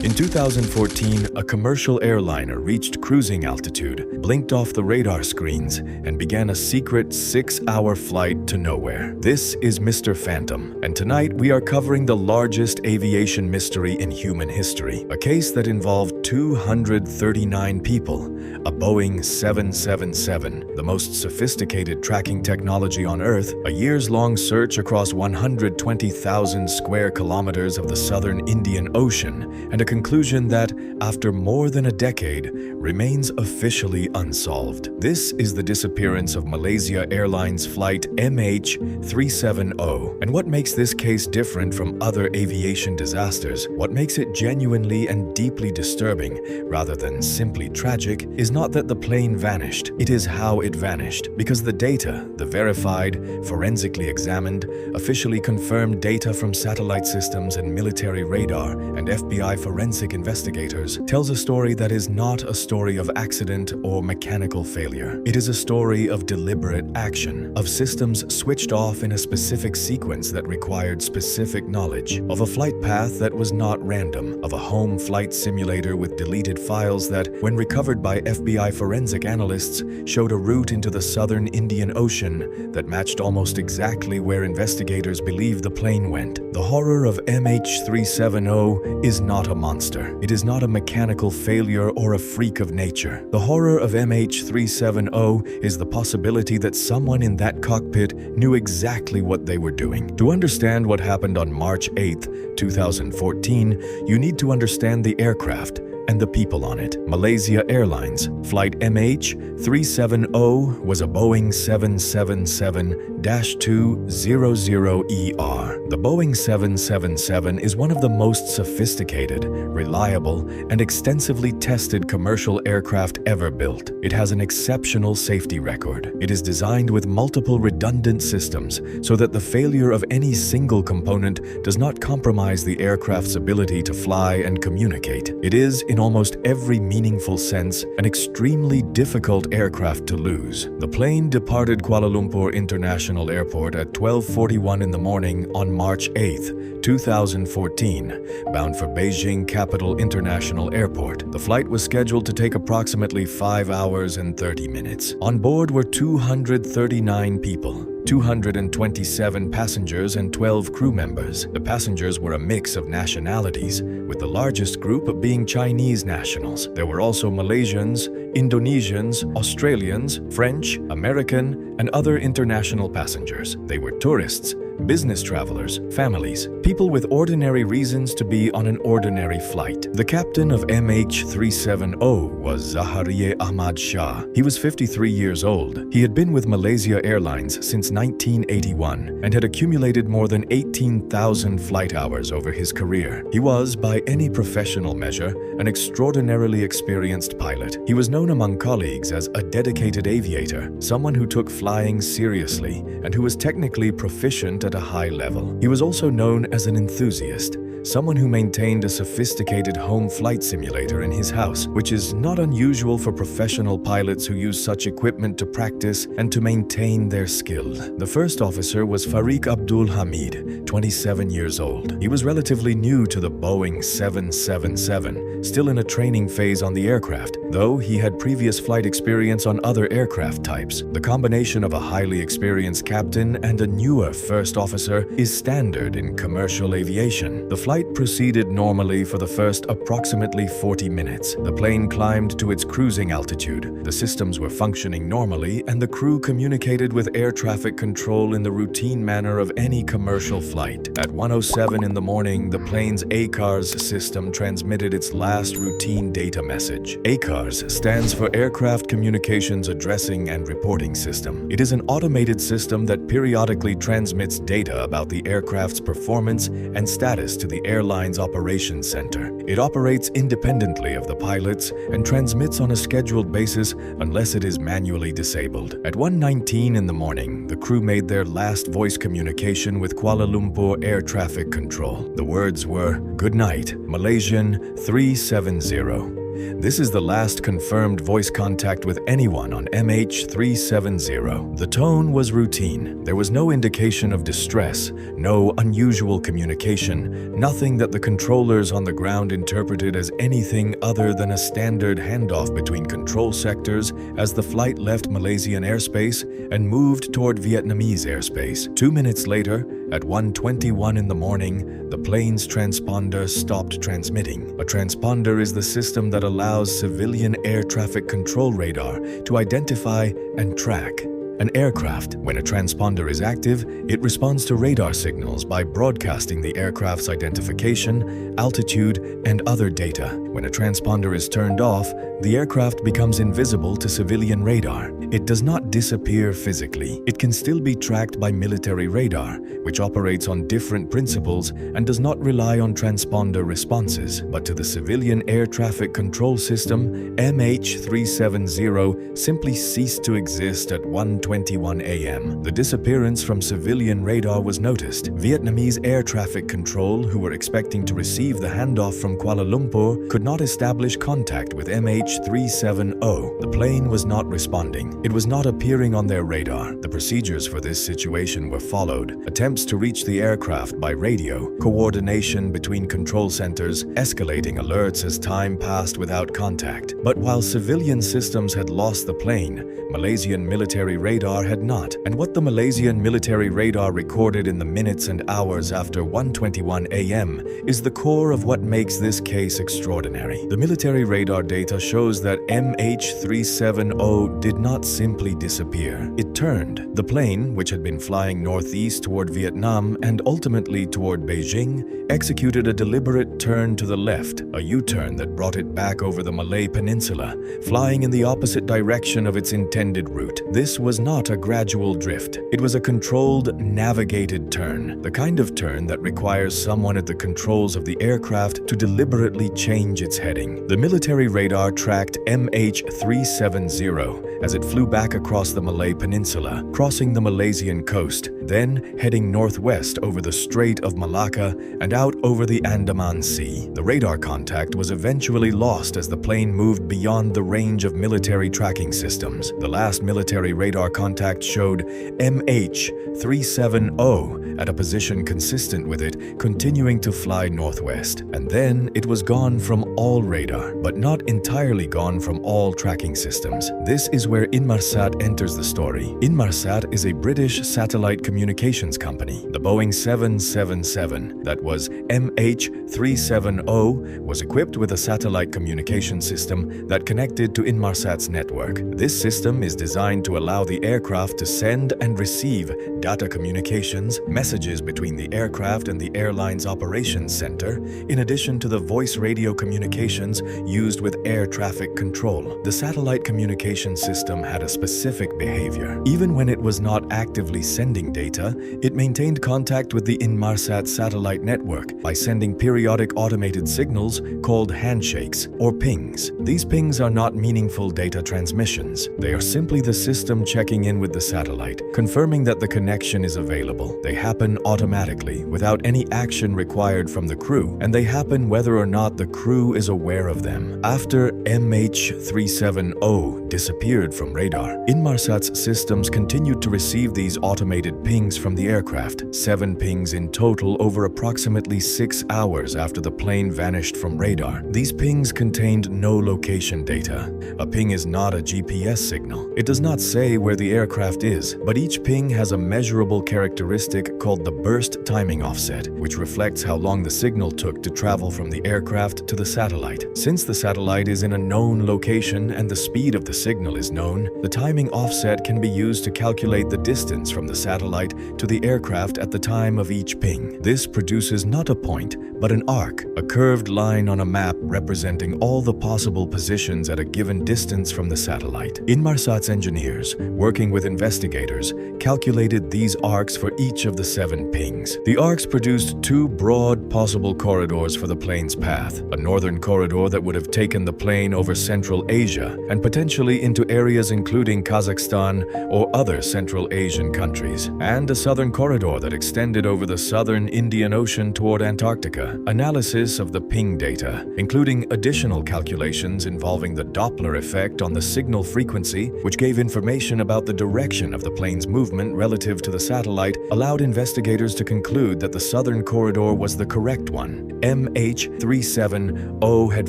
In 2014, a commercial airliner reached cruising altitude, blinked off the radar screens, and began a secret 6-hour flight to nowhere. This is MrPhantom, and tonight we are covering the largest aviation mystery in human history, a case that involved 239 people, a Boeing 777, the most sophisticated tracking technology on Earth, a years-long search across 120,000 square kilometers of the southern Indian Ocean, and a conclusion that, after more than a decade, remains officially unsolved. This is the disappearance of Malaysia Airlines Flight MH370. And what makes this case different from other aviation disasters, what makes it genuinely and deeply disturbing, rather than simply tragic, is not that the plane vanished, it is how it vanished. Because the data, the verified, forensically examined, officially confirmed data from satellite systems and military radar and FBI forensic investigators, tells a story that is not a story of accident or mechanical failure. It is a story of deliberate action, of systems switched off in a specific sequence that required specific knowledge, of a flight path that was not random, of a home flight simulator with deleted files that, when recovered by FBI forensic analysts, showed a route into the southern Indian Ocean that matched almost exactly where investigators believe the plane went. The horror of MH370 is not a monster. It is not a mechanical failure or a freak of nature. The horror of MH370 is the possibility that someone in that cockpit knew exactly what they were doing. To understand what happened on March 8, 2014, you need to understand the aircraft and the people on it. Malaysia Airlines Flight MH370 was a Boeing 777-200ER. The Boeing 777 is one of the most sophisticated, reliable, and extensively tested commercial aircraft ever built. It has an exceptional safety record. It is designed with multiple redundant systems so that the failure of any single component does not compromise the aircraft's ability to fly and communicate. It is, in almost every meaningful sense, an extremely difficult aircraft to lose. The plane departed Kuala Lumpur International Airport at 12:41 in the morning on March 8, 2014, bound for Beijing Capital International Airport. The flight was scheduled to take approximately 5 hours and 30 minutes. On board were 239 people. 227 passengers and 12 crew members. The passengers were a mix of nationalities, with the largest group being Chinese nationals. There were also Malaysians, Indonesians, Australians, French, American, and other international passengers. They were tourists, business travelers, families, people with ordinary reasons to be on an ordinary flight. The captain of MH370 was Zaharieh Ahmad Shah. He was 53 years old. He had been with Malaysia Airlines since 1981 and had accumulated more than 18,000 flight hours over his career. He was, by any professional measure, an extraordinarily experienced pilot. He was known among colleagues as a dedicated aviator, someone who took flying seriously and who was technically proficient at a high level. He was also known as an enthusiast, someone who maintained a sophisticated home flight simulator in his house, which is not unusual for professional pilots who use such equipment to practice and to maintain their skill. The first officer was Fariq Abdul Hamid, 27 years old. He was relatively new to the Boeing 777, still in a training phase on the aircraft, though he had previous flight experience on other aircraft types. The combination of a highly experienced captain and a newer first officer is standard in commercial aviation. The flight proceeded normally for the first approximately 40 minutes. The plane climbed to its cruising altitude. The systems were functioning normally, and the crew communicated with air traffic control in the routine manner of any commercial flight. At 1:07 in the morning, the plane's ACARS system transmitted its last routine data message. ACARS stands for Aircraft Communications Addressing and Reporting System. It is an automated system that periodically transmits data about the aircraft's performance and status to the airline's operations center. It operates independently of the pilots and transmits on a scheduled basis unless it is manually disabled. At 1:19 in the morning, the crew made their last voice communication with Kuala Lumpur Air Traffic Control. The words were, "Good night, Malaysian 370. This is the last confirmed voice contact with anyone on MH370. The tone was routine. There was no indication of distress, no unusual communication, nothing that the controllers on the ground interpreted as anything other than a standard handoff between control sectors as the flight left Malaysian airspace and moved toward Vietnamese airspace. 2 minutes later, at 1:21 in the morning, the plane's transponder stopped transmitting. A transponder is the system that allows civilian air traffic control radar to identify and track an aircraft. When a transponder is active, it responds to radar signals by broadcasting the aircraft's identification, altitude, and other data. When a transponder is turned off, the aircraft becomes invisible to civilian radar. It does not disappear physically. It can still be tracked by military radar, which operates on different principles and does not rely on transponder responses. But to the civilian air traffic control system, MH370 simply ceased to exist at 1:21 a.m. The disappearance from civilian radar was noticed. Vietnamese air traffic control, who were expecting to receive the handoff from Kuala Lumpur, could not establish contact with MH370. The plane was not responding. It was not appearing on their radar. The procedures for this situation were followed. Attempts to reach the aircraft by radio, coordination between control centers, escalating alerts as time passed without contact. But while civilian systems had lost the plane, Malaysian military radar had not. And what the Malaysian military radar recorded in the minutes and hours after 1:21 a.m. is the core of what makes this case extraordinary. The military radar data shows that MH370 did not simply disappear. It turned. The plane, which had been flying northeast toward Vietnam and ultimately toward Beijing, executed a deliberate turn to the left, a U-turn that brought it back over the Malay Peninsula, flying in the opposite direction of its intended route. This was not a gradual drift. It was a controlled, navigated turn, the kind of turn that requires someone at the controls of the aircraft to deliberately change its heading. The military radar tracked MH370 as it flew back across the Malay Peninsula, crossing the Malaysian coast, then heading northwest over the Strait of Malacca and out over the Andaman Sea. The radar contact was eventually lost as the plane moved beyond the range of military tracking systems. The last military radar contact showed MH370 at a position consistent with it, continuing to fly northwest. And then it was gone from all radar, but not entirely gone from all tracking systems. This is where Inmarsat enters the story. Inmarsat is a British satellite communications company. The Boeing 777, that was MH370, was equipped with a satellite communication system that connected to Inmarsat's network. This system is designed to allow the aircraft to send and receive data communications, messages between the aircraft and the airline's operations center, in addition to the voice radio communications used with air traffic control. The satellite communication system had a specific behavior. Even when it was not actively sending data, it maintained contact with the Inmarsat satellite network by sending periodic automated signals called handshakes or pings. These pings are not meaningful data transmissions. They are simply the system checking in with the satellite, confirming that the connection is available. They happen automatically, without any action required from the crew, and they happen whether or not the crew is aware of them. After MH370 disappeared from radar, Inmarsat's systems continued to receive these automated pings from the aircraft, 7 pings in total over approximately 6 hours after the plane vanished from radar. These pings contained no location data. A ping is not a GPS signal. It does not say where the aircraft is, but each ping has a measurable characteristic called the burst timing offset, which reflects how long the signal took to travel from the aircraft to the satellite. Since the satellite is in a known location and the speed of the signal is known, the timing offset can be used to calculate the distance from the satellite to the aircraft at the time of each ping. This produces not a point, but an arc, a curved line on a map representing all the possible positions at a given distance from the satellite. Inmarsat's engineers, working with investigators, calculated calculated these arcs for each of the 7 pings. The arcs produced 2 broad possible corridors for the plane's path: a northern corridor that would have taken the plane over Central Asia and potentially into areas including Kazakhstan or other Central Asian countries, and a southern corridor that extended over the southern Indian Ocean toward Antarctica. Analysis of the ping data, including additional calculations involving the Doppler effect on the signal frequency, which gave information about the direction of the plane's movement relative to the satellite, allowed investigators to conclude that the southern corridor was the correct one. MH370 had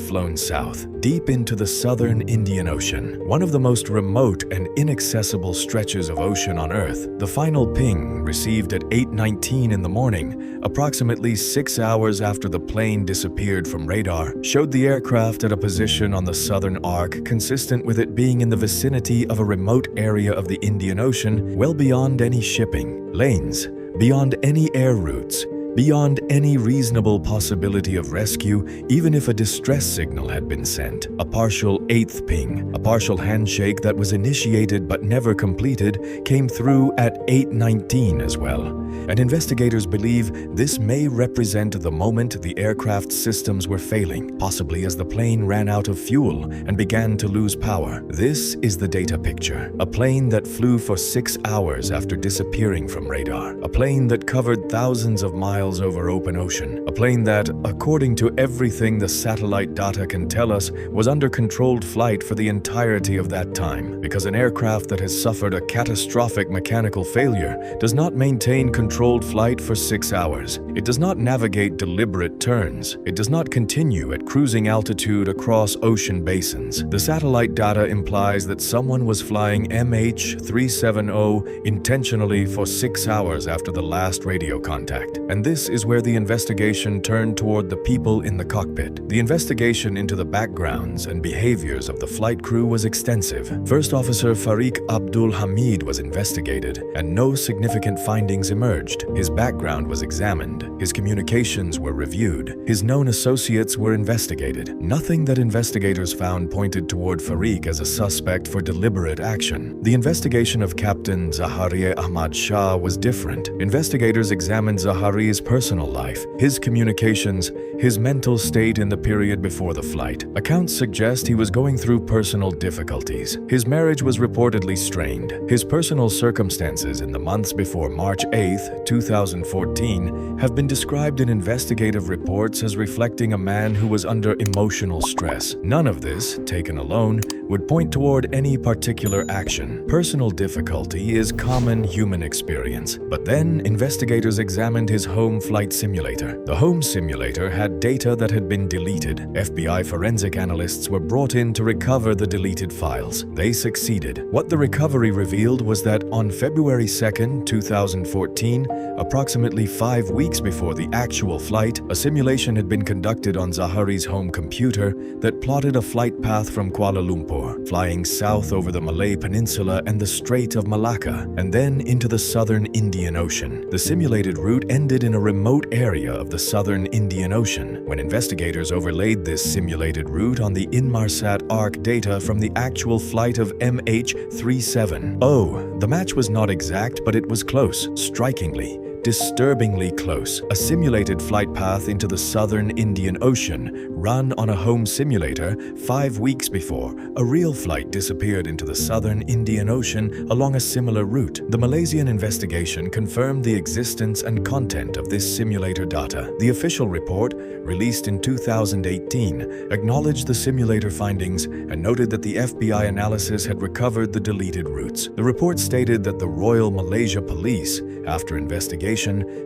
flown south, deep into the southern Indian Ocean, one of the most remote and inaccessible stretches of ocean on Earth. The final ping, received at 8:19 in the morning, approximately 6 hours after the plane disappeared from radar, showed the aircraft at a position on the southern arc consistent with it being in the vicinity of a remote area of the Indian Ocean, well beyond any shipping lanes, beyond any air routes, beyond any reasonable possibility of rescue, even if a distress signal had been sent. A partial 8th ping, a partial handshake that was initiated but never completed, came through at 8:19 as well. And investigators believe this may represent the moment the aircraft's systems were failing, possibly as the plane ran out of fuel and began to lose power. This is the data picture. A plane that flew for 6 hours after disappearing from radar. A plane that covered thousands of miles over open ocean. A plane that, according to everything the satellite data can tell us, was under controlled flight for the entirety of that time. Because an aircraft that has suffered a catastrophic mechanical failure does not maintain controlled flight for 6 hours. It does not navigate deliberate turns. It does not continue at cruising altitude across ocean basins. The satellite data implies that someone was flying MH370 intentionally for 6 hours after the last radio contact. And this is where the investigation turned toward the people in the cockpit. The investigation into the backgrounds and behaviors of the flight crew was extensive. First Officer Farik Abdul Hamid was investigated, and no significant findings emerged. His background was examined. His communications were reviewed. His known associates were investigated. Nothing that investigators found pointed toward Farik as a suspect for deliberate action. The investigation of Captain Zaharieh Ahmad Shah was different. Investigators examined Zahari's personal life, his communications, his mental state in the period before the flight. Accounts suggest he was going through personal difficulties. His marriage was reportedly strained. His personal circumstances in the months before March 8, 2014, have been described in investigative reports as reflecting a man who was under emotional stress. None of this, taken alone, would point toward any particular action. Personal difficulty is common human experience. But then, investigators examined his home flight simulator. The home simulator had data that had been deleted. FBI forensic analysts were brought in to recover the deleted files. They succeeded. What the recovery revealed was that on February 2, 2014, approximately 5 weeks before the actual flight, a simulation had been conducted on Zahari's home computer that plotted a flight path from Kuala Lumpur, flying south over the Malay Peninsula and the Strait of Malacca, and then into the southern Indian Ocean. The simulated route ended in a remote area of the southern Indian Ocean. When investigators overlaid this simulated route on the Inmarsat ARC data from the actual flight of MH370, the match was not exact, but it was close, strikingly, disturbingly close. A simulated flight path into the southern Indian Ocean, run on a home simulator 5 weeks before, a real flight disappeared into the southern Indian Ocean along a similar route. The Malaysian investigation confirmed the existence and content of this simulator data. The official report, released in 2018, acknowledged the simulator findings and noted that the FBI analysis had recovered the deleted routes. The report stated that the Royal Malaysia Police, after investigation,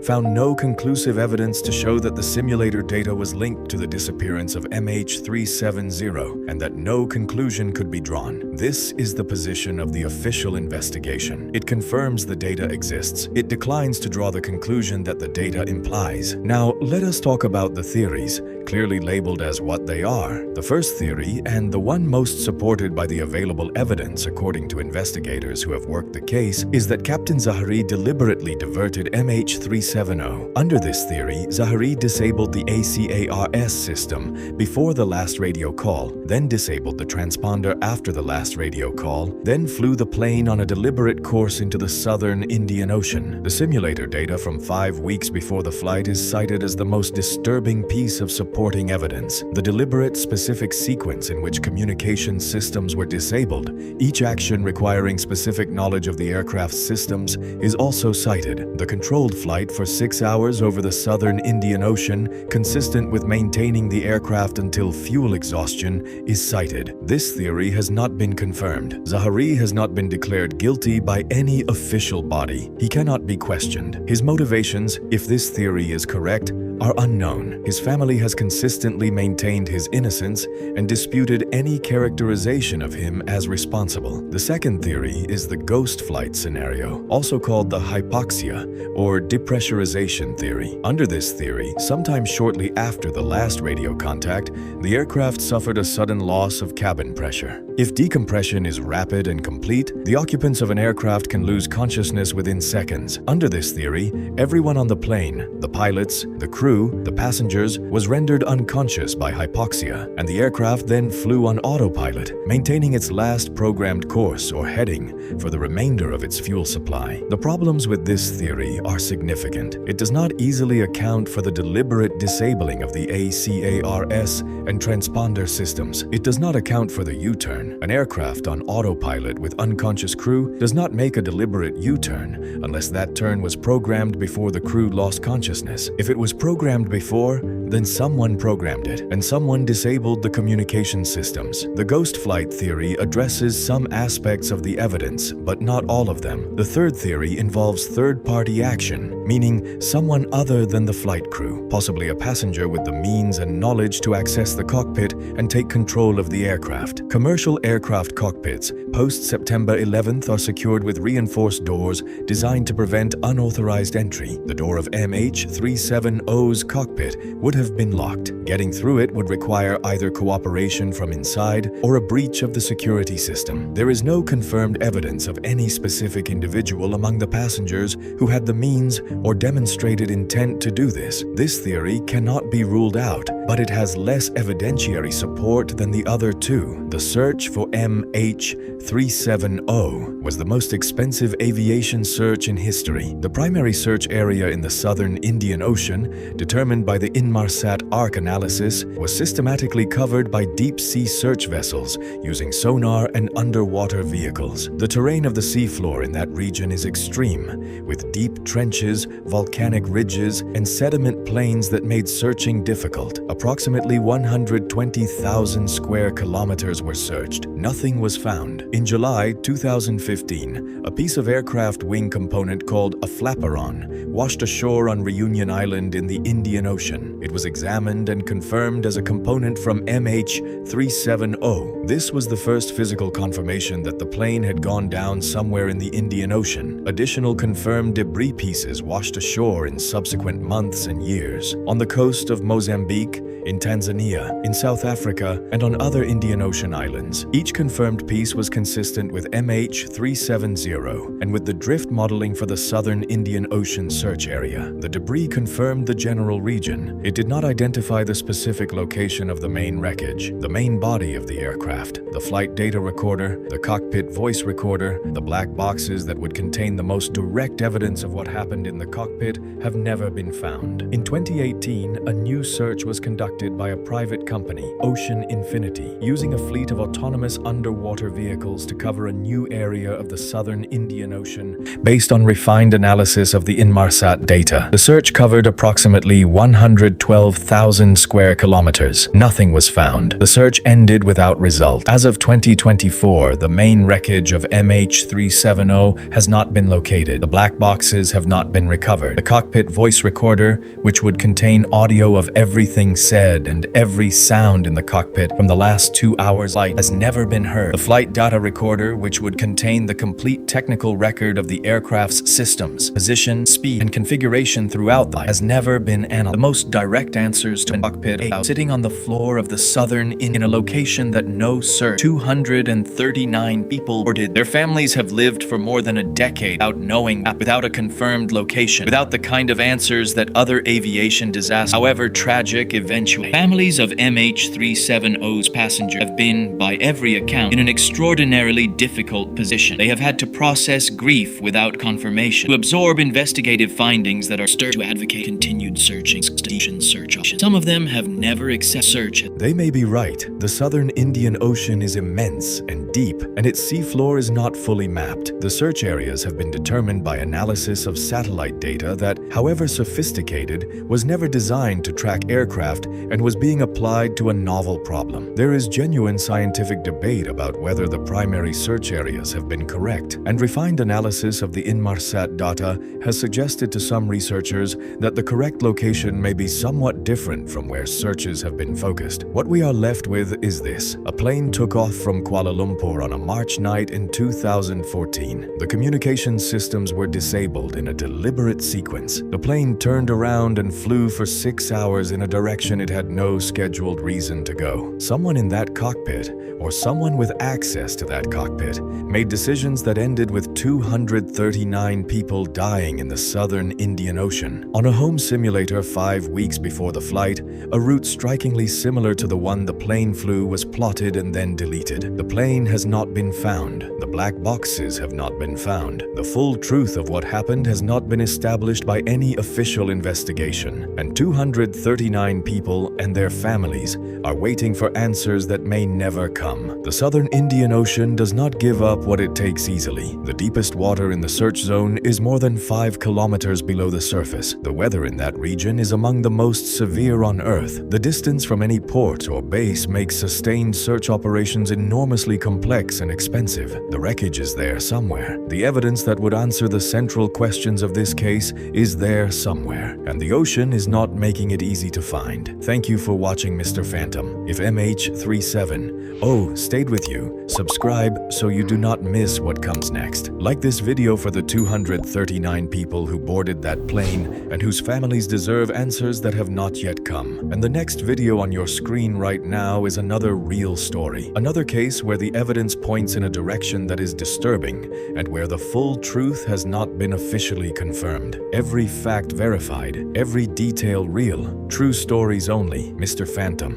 found no conclusive evidence to show that the simulator data was linked to the disappearance of MH370 and that no conclusion could be drawn. This is the position of the official investigation. It confirms the data exists. It declines to draw the conclusion that the data implies. Now, let us talk about the theories, clearly labeled as what they are. The first theory, and the one most supported by the available evidence according to investigators who have worked the case, is that Captain Zahari deliberately diverted MH370. Under this theory, Zahari disabled the ACARS system before the last radio call, then disabled the transponder after the last radio call, then flew the plane on a deliberate course into the southern Indian Ocean. The simulator data from 5 weeks before the flight is cited as the most disturbing piece of supporting evidence. The deliberate, specific sequence in which communication systems were disabled, each action requiring specific knowledge of the aircraft's systems, is also cited. The controlled flight for 6 hours over the southern Indian Ocean, consistent with maintaining the aircraft until fuel exhaustion, is cited. This theory has not been confirmed. Zahari has not been declared guilty by any official body. He cannot be questioned. His motivations, if this theory is correct, are unknown. His family has consistently maintained his innocence and disputed any characterization of him as responsible. The second theory is the ghost flight scenario, also called the hypoxia or depressurization theory. Under this theory, sometime shortly after the last radio contact, the aircraft suffered a sudden loss of cabin pressure. If decompression is rapid and complete, the occupants of an aircraft can lose consciousness within seconds. Under this theory, everyone on the plane, the pilots, the crew, the passengers, was rendered unconscious by hypoxia, and the aircraft then flew on autopilot, maintaining its last programmed course or heading for the remainder of its fuel supply. The problems with this theory are significant. It does not easily account for the deliberate disabling of the ACARS and transponder systems. It does not account for the U-turn. An aircraft on autopilot with unconscious crew does not make a deliberate U-turn unless that turn was programmed before the crew lost consciousness. If it was programmed before, then someone programmed it, and someone disabled the communication systems. The ghost flight theory addresses some aspects of the evidence, but not all of them. The third theory involves third-party action, meaning someone other than the flight crew, possibly a passenger with the means and knowledge to access the cockpit and take control of the aircraft. Commercial aircraft cockpits post-September 11th are secured with reinforced doors designed to prevent unauthorized entry. The door of MH370's cockpit would have been locked. Getting through it would require either cooperation from inside or a breach of the security system. There is no confirmed evidence of any specific individual among the passengers who had the means or demonstrated intent to do this. This theory cannot be ruled out, but it has less evidentiary support than the other two. The search for MH370 was the most expensive aviation search in history. The primary search area in the southern Indian Ocean, determined by the Inmarsat arc analysis, was systematically covered by deep-sea search vessels using sonar and underwater vehicles. The terrain of the seafloor in that region is extreme, with deep trenches, volcanic ridges, and sediment plains that made searching difficult. Approximately 120,000 square kilometers were searched. Nothing was found. In July 2015, a piece of aircraft wing component called a flaperon washed ashore on Reunion Island in the Indian Ocean. It was examined and confirmed as a component from MH370. This was the first physical confirmation that the plane had gone down somewhere in the Indian Ocean. Additional confirmed debris pieces washed ashore in subsequent months and years. On the coast of Mozambique, in Tanzania, in South Africa, and on other Indian Ocean islands. Each confirmed piece was consistent with MH370 and with the drift modeling for the southern Indian Ocean search area. The debris confirmed the general region. It did not identify the specific location of the main wreckage, the main body of the aircraft, the flight data recorder, the cockpit voice recorder, the black boxes that would contain the most direct evidence of what happened in the cockpit have never been found. In 2018, a new search was conducted by a private company, Ocean Infinity, using a fleet of autonomous underwater vehicles to cover a new area of the southern Indian Ocean based on refined analysis of the Inmarsat data. The search covered approximately 112,000 square kilometers. Nothing was found. The search ended without result. As of 2024, the main wreckage of MH370 has not been located. The black boxes have not been recovered. The cockpit voice recorder, which would contain audio of everything said said and every sound in the cockpit from the last 2 hours' flight has never been heard. The flight data recorder, which would contain the complete technical record of the aircraft's systems, position, speed, and configuration throughout the flight, has never been analyzed. The most direct answers to cockpit A, sitting on the floor of the southern in a location that no search. 239 people boarded. Their families have lived for more than a decade without knowing, without a confirmed location, without the kind of answers that other aviation disasters, however tragic, eventuate. Families of MH370's passengers have been, by every account, in an extraordinarily difficult position. They have had to process grief without confirmation, to absorb investigative findings that are stirred, to advocate continued searching, search options. Some of them have never accepted search. They may be right. The southern Indian Ocean is immense and deep, and its seafloor is not fully mapped. The search areas have been determined by analysis of satellite data that, however sophisticated, was never designed to track aircraft and was being applied to a novel problem. There is genuine scientific debate about whether the primary search areas have been correct, and refined analysis of the Inmarsat data has suggested to some researchers that the correct location may be somewhat different from where searches have been focused. What we are left with is this. A plane took off from Kuala Lumpur on a March night in 2014. The communications systems were disabled in a deliberate sequence. The plane turned around and flew for 6 hours in a direction it had no scheduled reason to go. Someone in that cockpit, or someone with access to that cockpit, made decisions that ended with 239 people dying in the southern Indian Ocean. On a home simulator 5 weeks before the flight, a route strikingly similar to the one the plane flew was plotted and then deleted. The plane has not been found. The black boxes have not been found. The full truth of what happened has not been established by any official investigation, and 239 people and their families are waiting for answers that may never come. The southern Indian Ocean does not give up what it takes easily. The deepest water in the search zone is more than 5 kilometers below the surface. The weather in that region is among the most severe on Earth. The distance from any port or base makes sustained search operations enormously complex and expensive. The wreckage is there somewhere. The evidence that would answer the central questions of this case is there somewhere, and the ocean is not making it easy to find. Thank you for watching MrPhantom. If MH370 stayed with you, subscribe so you do not miss what comes next. Like this video for the 239 people who boarded that plane and whose families deserve answers that have not yet come. And the next video on your screen right now is another real story. Another case where the evidence points in a direction that is disturbing and where the full truth has not been officially confirmed. Every fact verified, every detail real. True stories only. MrPhantom.